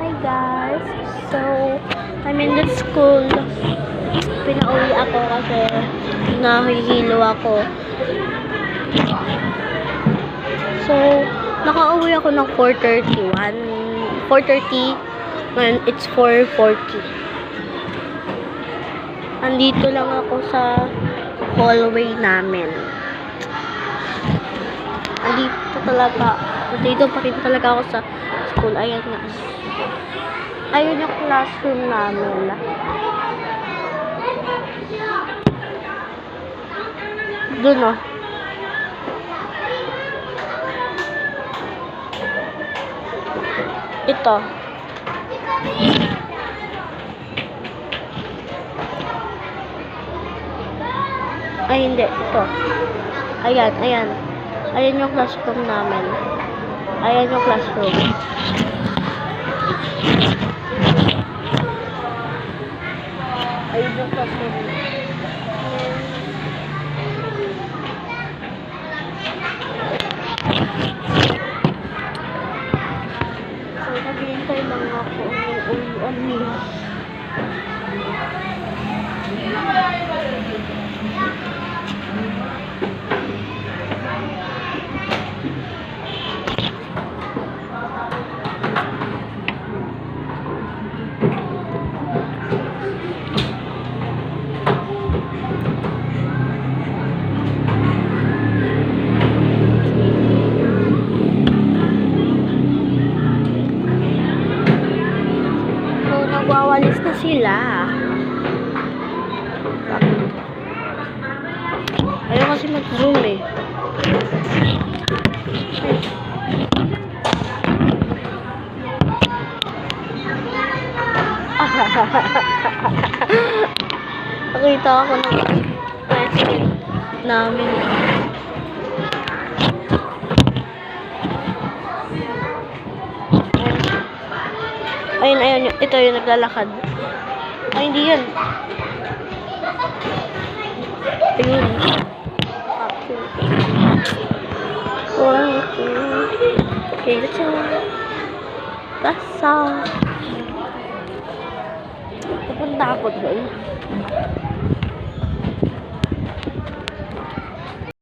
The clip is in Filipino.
Hi guys! So, I'm in the school. Pinauwi ako kasi nahihilo ako. So, nakauwi ako ng 4:30 and it's 4:40. Andito lang ako sa hallway namin. Andito pa rin talaga ako sa school. Ayan nga. Ayun yung classroom namin. Doon oh. Ito. Ay, hindi. Ito. Ayan. Ayan yung classroom namin. Ayan yung classroom. Ayun yung classroom. So, naghihintay lang ako ng uwian nila. Nagwawalis na sila. Ayaw kasi mag-zoom eh. Nakita ako ng president namin. Ayun, ito yung naglalakad. Ay, hindi yun. Ayun. Okay, that's all. Pupunta ako doon.